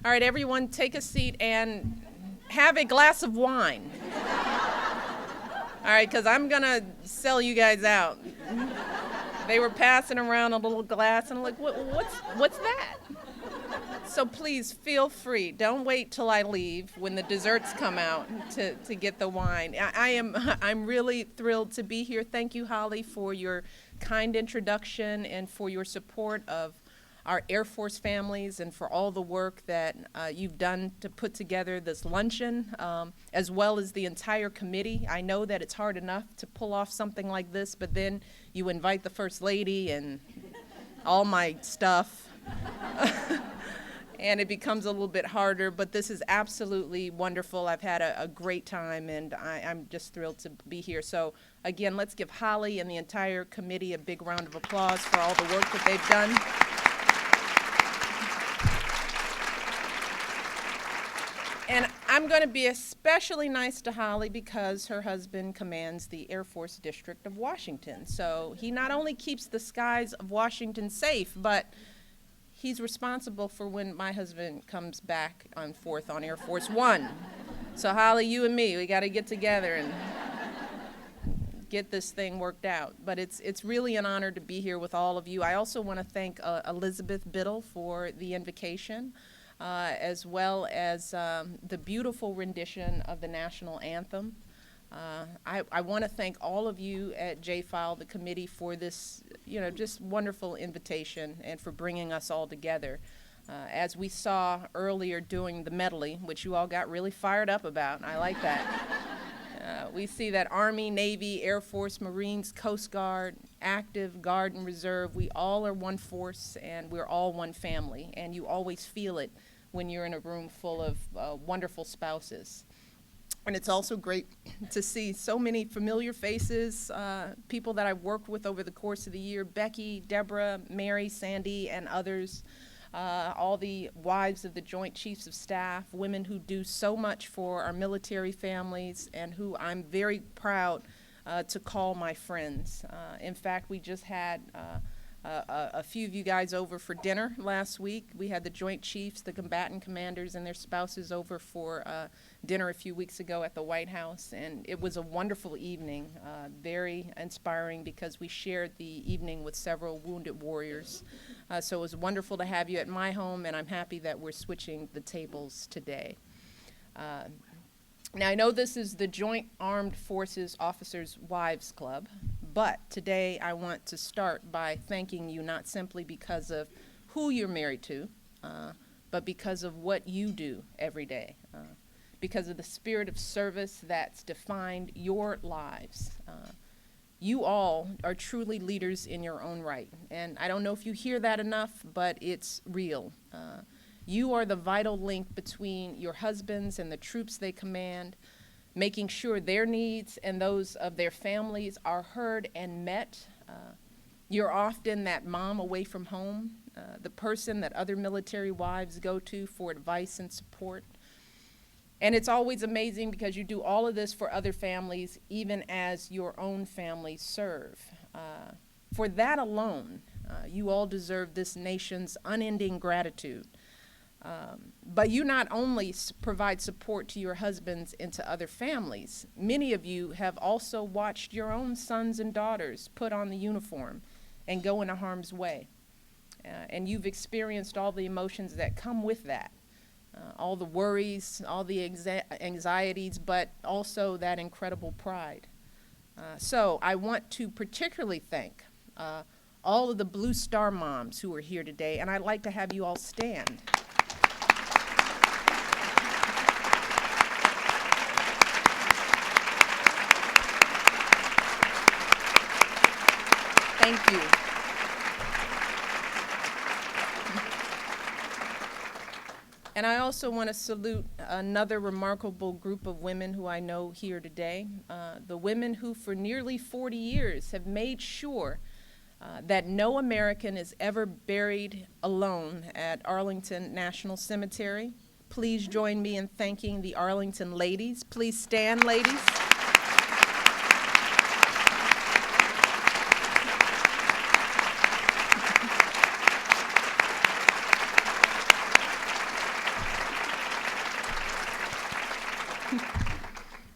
All right, everyone, take a seat and have a glass of wine. All right, because I'm going to sell you guys out. They were passing around a little glass, and I'm like, what's that? So please feel free. Don't wait till I leave when the desserts come out to get the wine. I'm really thrilled to be here. Thank you, Holly, for your kind introduction and for your support of our Air Force families and for all the work that you've done to put together this luncheon, as well as the entire committee. I know that it's hard enough to pull off something like this, but then you invite the First Lady and all my stuff. And it becomes a little bit harder, but this is absolutely wonderful. I've had a great time, and I'm just thrilled to be here. So again, let's give Holly and the entire committee a big round of applause for all the work that they've done. And I'm going to be especially nice to Holly because her husband commands the Air Force District of Washington. So he not only keeps the skies of Washington safe, but he's responsible for when my husband comes back on 4th on Air Force One. So Holly, you and me, we got to get together and get this thing worked out. But it's really an honor to be here with all of you. I also want to thank Elizabeth Biddle for the invocation, as well as the beautiful rendition of the national anthem. I want to thank all of you at JFILE, the committee, for this, just wonderful invitation and for bringing us all together. As we saw earlier doing the medley, which you all got really fired up about, and I like that. We see that Army, Navy, Air Force, Marines, Coast Guard, active, Guard, and Reserve, we all are one force and we're all one family, and you always feel it when you're in a room full of wonderful spouses. And it's also great to see so many familiar faces, people that I've worked with over the course of the year, Becky, Deborah, Mary, Sandy, and others, all the wives of the Joint Chiefs of Staff, women who do so much for our military families and who I'm very proud to call my friends. In fact, we just had a few of you guys over for dinner last week. We had the Joint Chiefs, the combatant commanders, and their spouses over for dinner a few weeks ago at the White House, and it was a wonderful evening, very inspiring because we shared the evening with several wounded warriors. So it was wonderful to have you at my home, and I'm happy that we're switching the tables today. Now, I know this is the Joint Armed Forces Officers' Wives Club, but today I want to start by thanking you not simply because of who you're married to, but because of what you do every day, because of the spirit of service that's defined your lives. You all are truly leaders in your own right, and I don't know if you hear that enough, but it's real. You are the vital link between your husbands and the troops they command, making sure their needs and those of their families are heard and met. You're often that mom away from home, the person that other military wives go to for advice and support. And it's always amazing because you do all of this for other families, even as your own families serve. For that alone, you all deserve this nation's unending gratitude. But you not only provide support to your husbands and to other families, many of you have also watched your own sons and daughters put on the uniform and go into harm's way. And you've experienced all the emotions that come with that, all the worries, all the anxieties, but also that incredible pride. So I want to particularly thank all of the Blue Star moms who are here today, and I'd like to have you all stand. Thank you. And I also want to salute another remarkable group of women who I know here today, the women who for nearly 40 years have made sure that no American is ever buried alone at Arlington National Cemetery. Please join me in thanking the Arlington ladies. Please stand, ladies.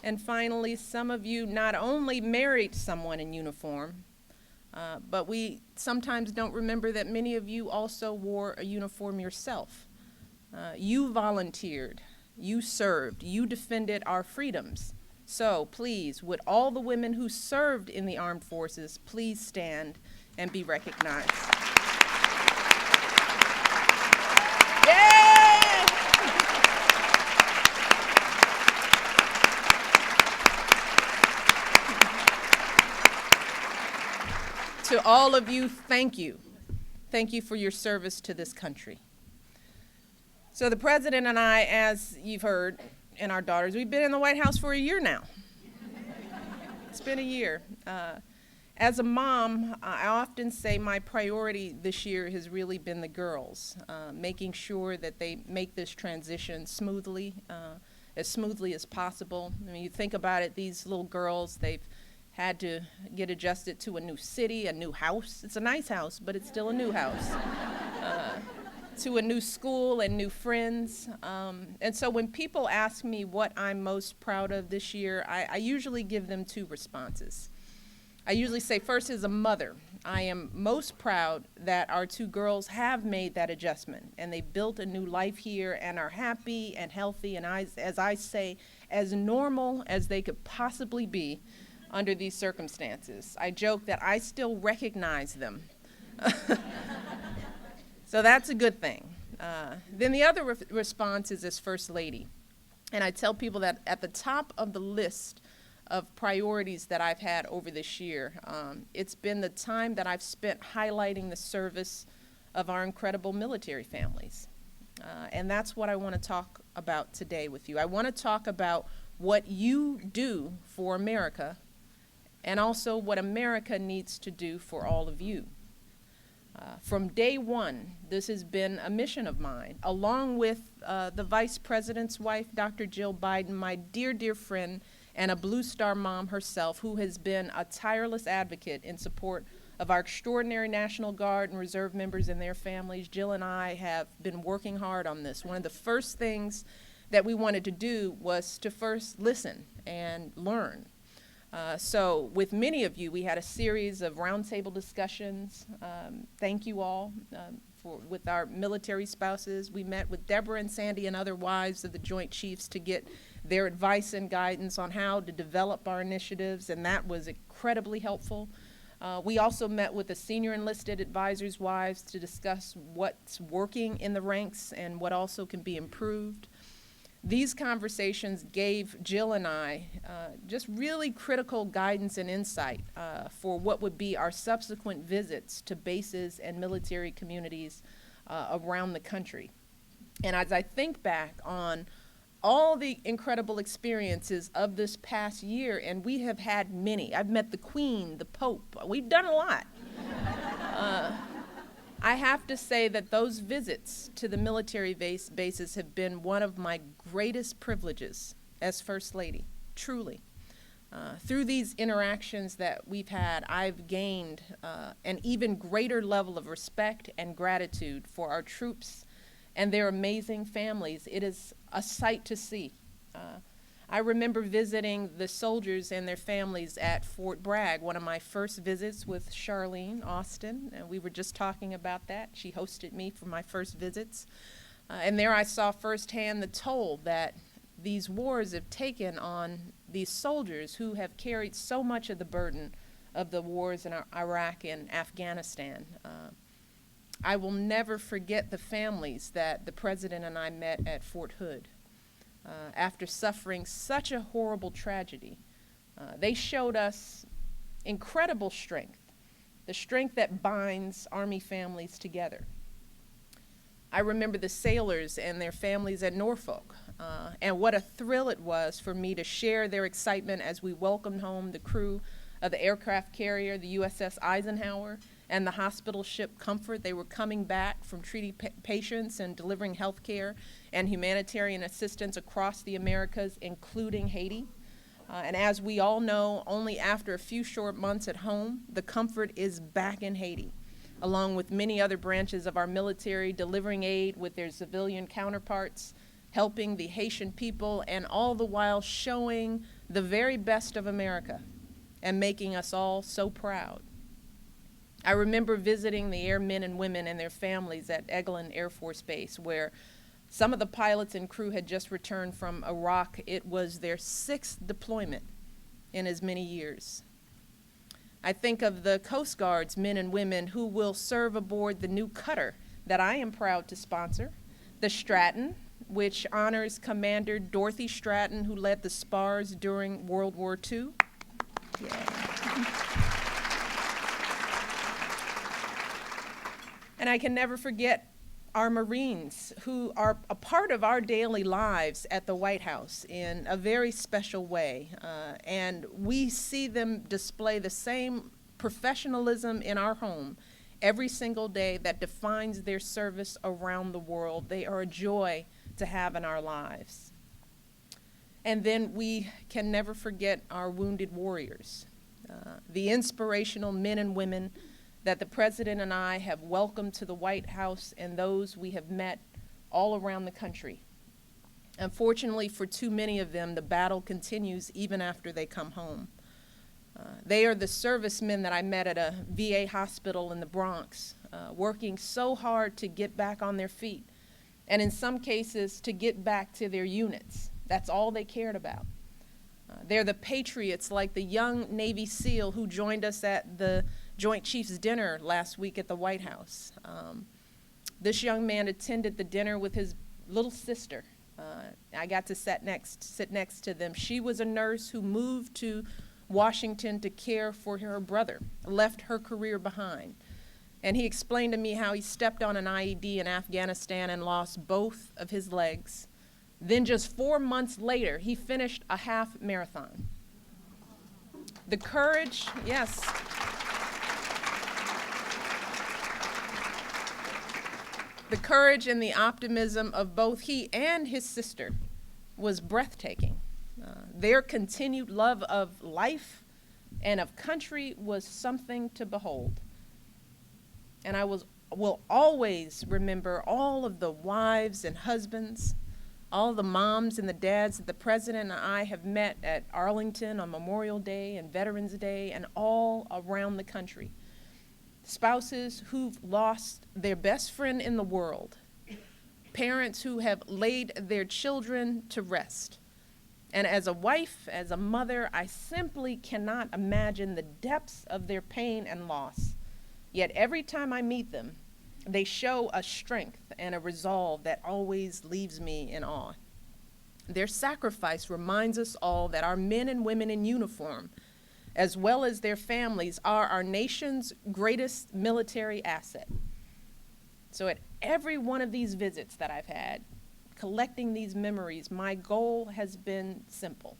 And finally, some of you not only married someone in uniform, but we sometimes don't remember that many of you also wore a uniform yourself. You volunteered, you served, you defended our freedoms. So please, would all the women who served in the armed forces please stand and be recognized? Yay! To all of you, thank you. Thank you for your service to this country. So the president and I, as you've heard, and our daughters, we've been in the White House for a year now. It's been a year. As a mom, I often say my priority this year has really been the girls, making sure that they make this transition smoothly, as smoothly as possible. I mean, you think about it, these little girls, they've had to get adjusted to a new city, a new house. It's a nice house, but it's still a new house. To a new school and new friends. And so when people ask me what I'm most proud of this year, I usually give them two responses. I usually say, first, as a mother, I am most proud that our two girls have made that adjustment and they built a new life here and are happy and healthy and, as I say, as normal as they could possibly be under these circumstances. I joke that I still recognize them. So that's a good thing. Then the other response is as First Lady. And I tell people that at the top of the list of priorities that I've had over this year, it's been the time that I've spent highlighting the service of our incredible military families. And that's what I want to talk about today with you. I want to talk about what you do for America and also what America needs to do for all of you. From day one, this has been a mission of mine, along with the Vice President's wife, Dr. Jill Biden, my dear, dear friend, and a Blue Star mom herself, who has been a tireless advocate in support of our extraordinary National Guard and Reserve members and their families. Jill and I have been working hard on this. One of the first things that we wanted to do was to first listen and learn. So with many of you, we had a series of roundtable discussions. Thank you all with our military spouses. We met with Deborah and Sandy and other wives of the Joint Chiefs to get their advice and guidance on how to develop our initiatives, and that was incredibly helpful. We also met with the senior enlisted advisors' wives to discuss what's working in the ranks and what also can be improved. These conversations gave Jill and I just really critical guidance and insight for what would be our subsequent visits to bases and military communities around the country. And as I think back on all the incredible experiences of this past year, and we have had many. I've met the Queen, the Pope. We've done a lot. I have to say that those visits to the military bases have been one of my greatest privileges as First Lady, truly. Through these interactions that we've had, I've gained an even greater level of respect and gratitude for our troops and their amazing families. It is a sight to see. I remember visiting the soldiers and their families at Fort Bragg, one of my first visits with Charlene Austin, and we were just talking about that. She hosted me for my first visits. And there I saw firsthand the toll that these wars have taken on these soldiers who have carried so much of the burden of the wars in Iraq and Afghanistan. I will never forget the families that the President and I met at Fort Hood. After suffering such a horrible tragedy, they showed us incredible strength, the strength that binds Army families together. I remember the sailors and their families at Norfolk, and what a thrill it was for me to share their excitement as we welcomed home the crew of the aircraft carrier, the USS Eisenhower, and the hospital ship Comfort. They were coming back from treating patients and delivering health care and humanitarian assistance across the Americas, including Haiti. And as we all know, only after a few short months at home, the Comfort is back in Haiti, along with many other branches of our military, delivering aid with their civilian counterparts, helping the Haitian people, and all the while showing the very best of America and making us all so proud. I remember visiting the airmen and women and their families at Eglin Air Force Base, where some of the pilots and crew had just returned from Iraq. It was their 6th deployment in as many years. I think of the Coast Guard's men and women who will serve aboard the new cutter that I am proud to sponsor, the Stratton, which honors Commander Dorothy Stratton, who led the spars during World War II. Yeah. And I can never forget our Marines, who are a part of our daily lives at the White House in a very special way. And we see them display the same professionalism in our home every single day that defines their service around the world. They are a joy to have in our lives. And then we can never forget our wounded warriors, the inspirational men and women that the President and I have welcomed to the White House, and those we have met all around the country. Unfortunately, for too many of them, the battle continues even after they come home. They are the servicemen that I met at a VA hospital in the Bronx, working so hard to get back on their feet, and in some cases to get back to their units. That's all they cared about. They're the patriots like the young Navy SEAL who joined us at the Joint Chiefs dinner last week at the White House. This young man attended the dinner with his little sister. I got to sit next to them. She was a nurse who moved to Washington to care for her brother, left her career behind. And he explained to me how he stepped on an IED in Afghanistan and lost both of his legs. Then just 4 months later, he finished a half marathon. The courage, yes. The courage and the optimism of both he and his sister was breathtaking. Their continued love of life and of country was something to behold. And I will always remember all of the wives and husbands, all the moms and the dads that the President and I have met at Arlington on Memorial Day and Veterans Day and all around the country. Spouses who've lost their best friend in the world, parents who have laid their children to rest. And as a wife, as a mother, I simply cannot imagine the depths of their pain and loss. Yet every time I meet them, they show a strength and a resolve that always leaves me in awe. Their sacrifice reminds us all that our men and women in uniform, as well as their families, are our nation's greatest military asset. So at every one of these visits that I've had, collecting these memories, my goal has been simple.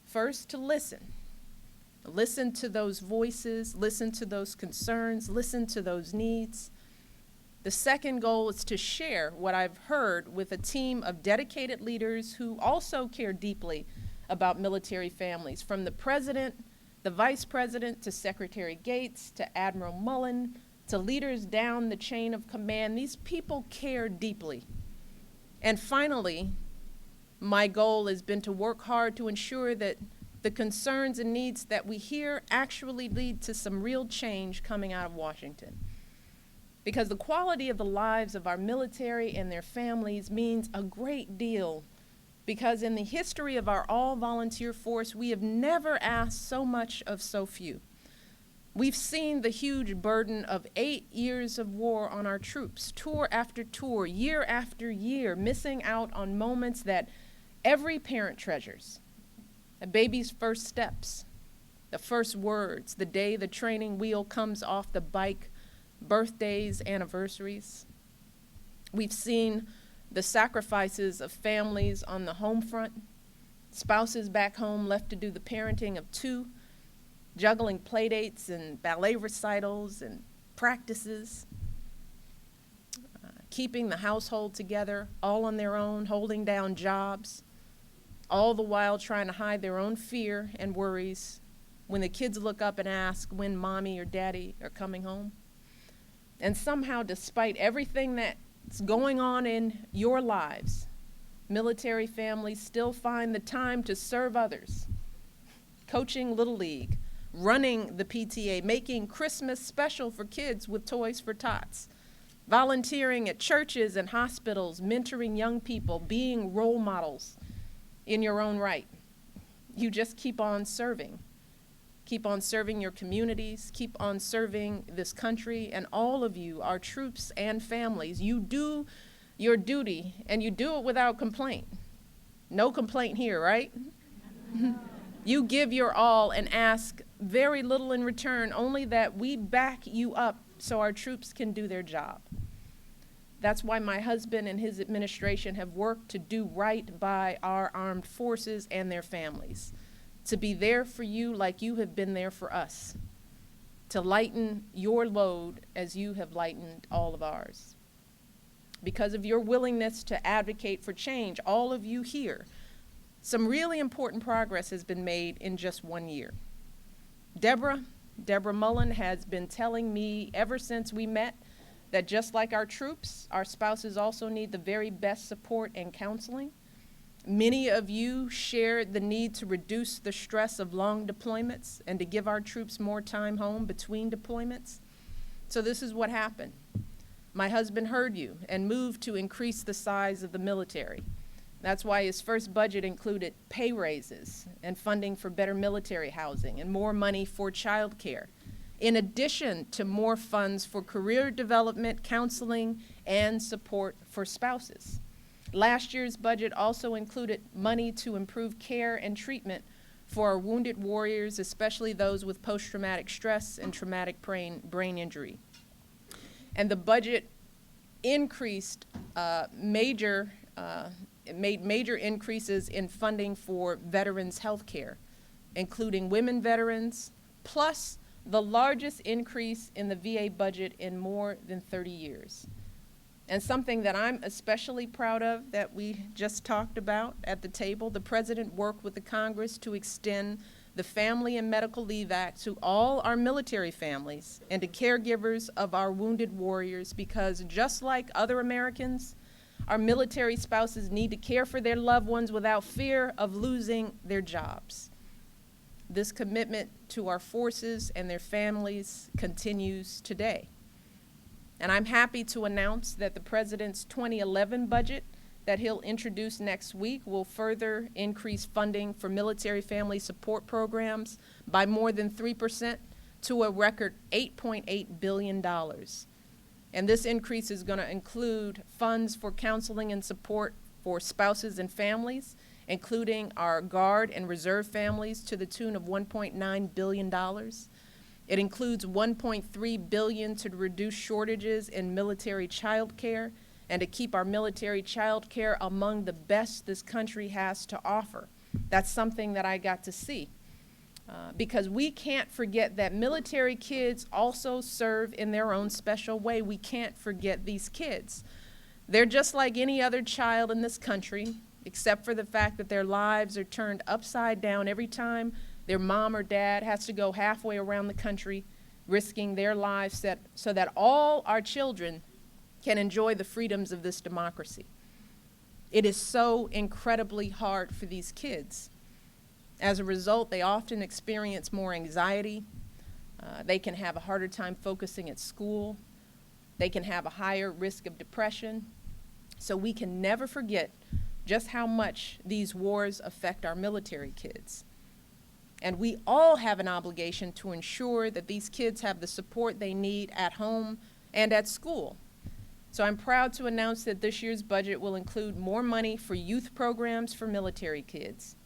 First, to listen. Listen to those voices, listen to those concerns, listen to those needs. The second goal is to share what I've heard with a team of dedicated leaders who also care deeply about military families, from the President, the Vice President, to Secretary Gates, to Admiral Mullen, to leaders down the chain of command. These people care deeply. And finally, my goal has been to work hard to ensure that the concerns and needs that we hear actually lead to some real change coming out of Washington. Because the quality of the lives of our military and their families means a great deal, because in the history of our all-volunteer force, we have never asked so much of so few. We've seen the huge burden of 8 years of war on our troops, tour after tour, year after year, missing out on moments that every parent treasures. A baby's first steps, the first words, the day the training wheel comes off the bike, birthdays, anniversaries. We've seen the sacrifices of families on the home front, spouses back home left to do the parenting of 2, juggling play dates and ballet recitals and practices, keeping the household together all on their own, holding down jobs, all the while trying to hide their own fear and worries when the kids look up and ask when mommy or daddy are coming home. And somehow, despite everything that's going on in your lives, military families still find the time to serve others, coaching Little League, running the PTA, making Christmas special for kids with Toys for Tots, volunteering at churches and hospitals, mentoring young people, being role models in your own right. You just keep on serving. Keep on serving your communities, keep on serving this country, and all of you, our troops and families, you do your duty, and you do it without complaint. No complaint here, right? You give your all and ask very little in return, only that we back you up so our troops can do their job. That's why my husband and his administration have worked to do right by our armed forces and their families, to be there for you like you have been there for us, to lighten your load as you have lightened all of ours. Because of your willingness to advocate for change, all of you here, some really important progress has been made in just 1 year. Deborah Mullen has been telling me ever since we met that just like our troops, our spouses also need the very best support and counseling. Many of you shared the need to reduce the stress of long deployments and to give our troops more time home between deployments. So this is what happened. My husband heard you and moved to increase the size of the military. That's why his first budget included pay raises and funding for better military housing and more money for child care, in addition to more funds for career development, counseling, and support for spouses. Last year's budget also included money to improve care and treatment for our wounded warriors, especially those with post-traumatic stress and traumatic brain injury. And the budget increased made major increases in funding for veterans' health care, including women veterans, plus the largest increase in the VA budget in more than 30 years. And something that I'm especially proud of that we just talked about at the table, the President worked with the Congress to extend the Family and Medical Leave Act to all our military families and to caregivers of our wounded warriors, because just like other Americans, our military spouses need to care for their loved ones without fear of losing their jobs. This commitment to our forces and their families continues today. And I'm happy to announce that the President's 2011 budget that he'll introduce next week will further increase funding for military family support programs by more than 3% to a record $8.8 billion. And this increase is going to include funds for counseling and support for spouses and families, including our Guard and Reserve families, to the tune of $1.9 billion. It includes $1.3 billion to reduce shortages in military child care and to keep our military child care among the best this country has to offer. That's something that I got to see. Because we can't forget that military kids also serve in their own special way. We can't forget these kids. They're just like any other child in this country, except for the fact that their lives are turned upside down every time their mom or dad has to go halfway around the country, risking their lives so that all our children can enjoy the freedoms of this democracy. It is so incredibly hard for these kids. As a result, they often experience more anxiety. They can have a harder time focusing at school. They can have a higher risk of depression. So we can never forget just how much these wars affect our military kids. And we all have an obligation to ensure that these kids have the support they need at home and at school. So I'm proud to announce that this year's budget will include more money for youth programs for military kids.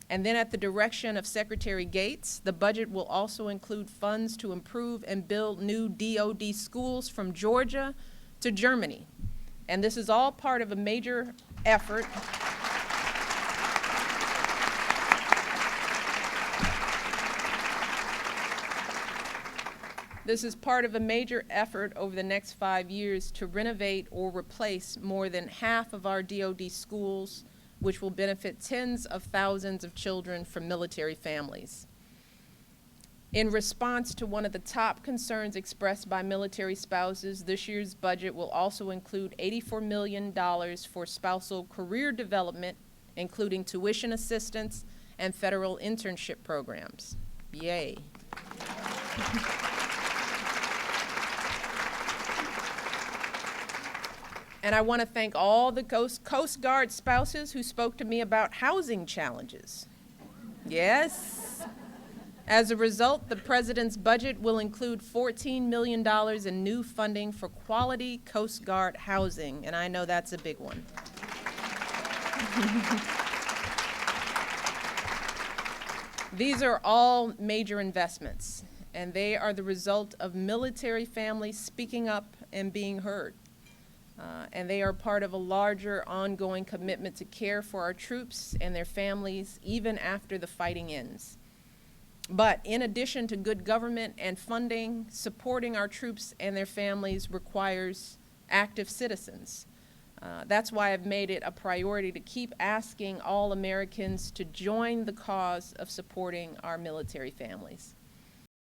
And then at the direction of Secretary Gates, the budget will also include funds to improve and build new DoD schools from Georgia to Germany. And this is all part of a major effort. This is part of a major effort over the next 5 years to renovate or replace more than half of our DoD schools, which will benefit tens of thousands of children from military families. In response to one of the top concerns expressed by military spouses, this year's budget will also include $84 million for spousal career development, including tuition assistance and federal internship programs. Yay. And I want to thank all the Coast Guard spouses who spoke to me about housing challenges. Yes. As a result, the President's budget will include $14 million in new funding for quality Coast Guard housing, and I know that's a big one. These are all major investments, and they are the result of military families speaking up and being heard. And they are part of a larger ongoing commitment to care for our troops and their families even after the fighting ends. But in addition to good government and funding, supporting our troops and their families requires active citizens. That's why I've made it a priority to keep asking all Americans to join the cause of supporting our military families.